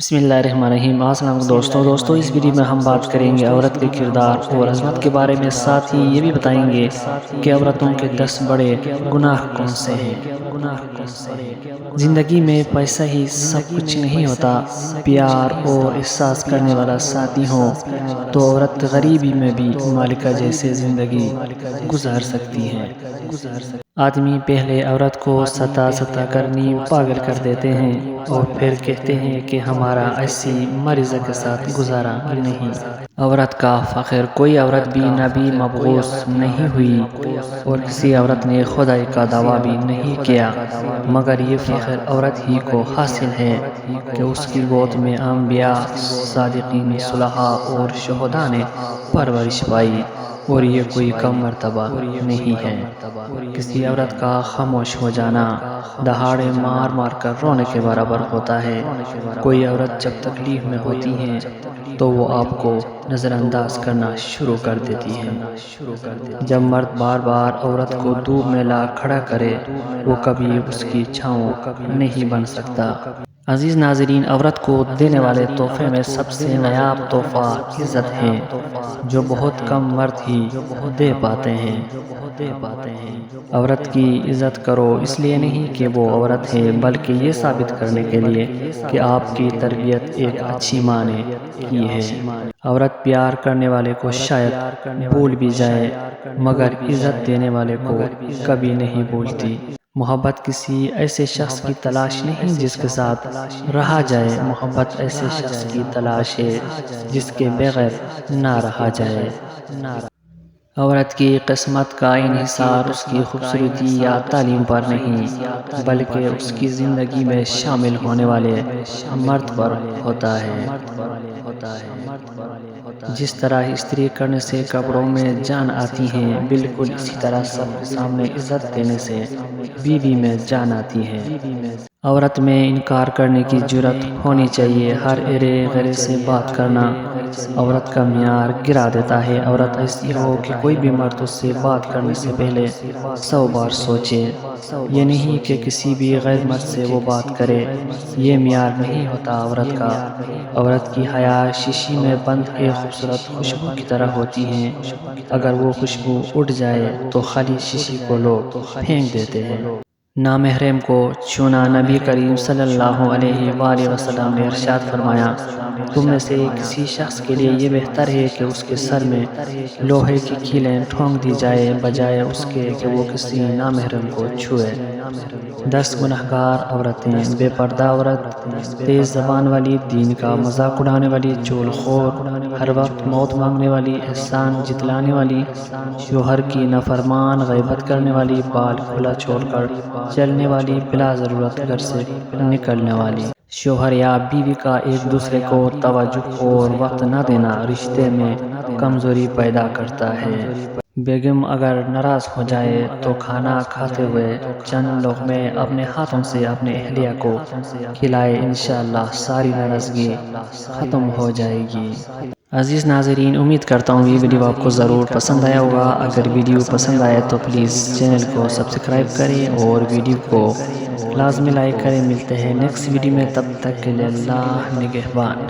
بسم اللہ الرحمن الرحیم۔ السلام علیکم دوستوں اس ویڈیو میں ہم بات کریں گے عورت کے کردار اور عظمت کے بارے میں، ساتھ ہی یہ بھی بتائیں گے کہ عورتوں کے 10 بڑے گناہ کون سے ہیں۔ زندگی میں پیسہ ہی سب کچھ نہیں ہوتا، پیار اور احساس کرنے والا ساتھی ہو تو عورت غریبی میں بھی مالکہ جیسے زندگی گزار سکتی ہے۔ آدمی پہلے عورت کو ستا کر نیم پاگل کر دیتے ہیں اور پھر کہتے ہیں کہ ہمارا ایسی مریض کے ساتھ گزارا نہیں۔ عورت کا فخر، کوئی عورت بھی نبی مبعوث نہیں ہوئی اور کسی عورت نے خدائی کا دعویٰ بھی نہیں کیا، مگر یہ فخر عورت ہی کو حاصل ہے کہ اس کی گود میں انبیاء، صادقین، صلحاء اور شہداء نے پرورش پائی، اور یہ کوئی کم مرتبہ نہیں ہے۔ کسی عورت کا خاموش ہو جانا دہاڑے مار کر رونے کے برابر ہوتا ہے۔ کوئی عورت جب تکلیف میں ہوتی ہے تو وہ آپ کو نظر انداز کرنا شروع کر دیتی ہے۔ جب مرد بار بار عورت کو دھوپ میں لا کھڑا کرے، وہ کبھی اس کی چھاؤں نہیں بن سکتا۔ عزیز ناظرین، عورت کو دینے والے تحفے میں سب سے نایاب تحفہ عزت ہے، جو بہت کم مرد ہی دے پاتے ہیں۔ عورت کی عزت کرو اس لیے نہیں کہ وہ عورت ہے، بلکہ یہ ثابت کرنے کے لیے کہ آپ کی تربیت ایک اچھی ماں نے کی ہے۔ عورت پیار کرنے والے کو شاید بھول بھی جائے، مگر عزت دینے والے کو کبھی نہیں بھولتی۔ محبت کسی ایسے شخص کی تلاش نہیں جس کے ساتھ رہا جائے، محبت ایسے شخص کی تلاش ہے جس کے بغیر نہ رہا جائے۔ عورت کی قسمت کا انحصار اس کی خوبصورتی یا تعلیم پر نہیں، بلکہ اس کی زندگی میں شامل ہونے والے مرد پر ہوتا ہے۔ جس طرح استری کرنے سے کپڑوں میں جان آتی ہے، بالکل اسی طرح سب کے سامنے عزت دینے سے بیوی میں جان آتی ہے۔ عورت میں انکار کرنے کی جرأت ہونی چاہیے۔ ہر ایرے غیرے سے بات کرنا عورت کا معیار گرا دیتا ہے۔ عورت ایسی ہو کہ کوئی بھی مرد اس سے بات کرنے سے پہلے 100 بار سوچے۔ یہ نہیں کہ کسی بھی غیر مرد سے وہ بات کرے، یہ معیار نہیں ہوتا عورت کا۔ عورت کی حیا شیشی میں بند ایک خوبصورت خوشبو کی طرح ہوتی ہے، اگر وہ خوشبو اڑ جائے تو خالی شیشی کو لوگ پھینک دیتے ہیں۔ نامحرم کو چھونا، نبی کریم صلی اللہ علیہ وآلہ وسلم نے ارشاد فرمایا، تم میں سے کسی شخص کے لیے یہ بہتر ہے کہ اس کے سر میں لوہے کی کیلیں ٹھونک دی جائے بجائے اس کے کہ وہ کسی نامحرم کو چھوئے۔ 10 گنہگار عورتیں: بے پردہ عورت، تیز زبان والی، دین کا مذاق اڑانے والی، چغل خور، ہر وقت موت مانگنے والی، احسان جتلانے والی، شوہر کی نافرمان، غیبت کرنے والی، بال کھلا چھوڑ کر چلنے والی، بلا ضرورت گھر سے نکلنے والی۔ شوہر یا بیوی کا ایک دوسرے کو توجہ اور وقت نہ دینا رشتے میں کمزوری پیدا کرتا ہے۔ بیگم اگر ناراض ہو جائے تو کھانا کھاتے ہوئے چند لقمے اپنے ہاتھوں سے اپنے اہلیہ کو کھلائے، انشاءاللہ ساری ناراضگی ختم ہو جائے گی۔ عزیز ناظرین، امید کرتا ہوں یہ ویڈیو آپ کو ضرور پسند آیا ہوگا۔ اگر ویڈیو پسند آئے تو پلیز چینل کو سبسکرائب کریں اور ویڈیو کو لازمی لائک کریں۔ ملتے ہیں نیکسٹ ویڈیو میں، تب تک کے لیے اللہ نگہبان۔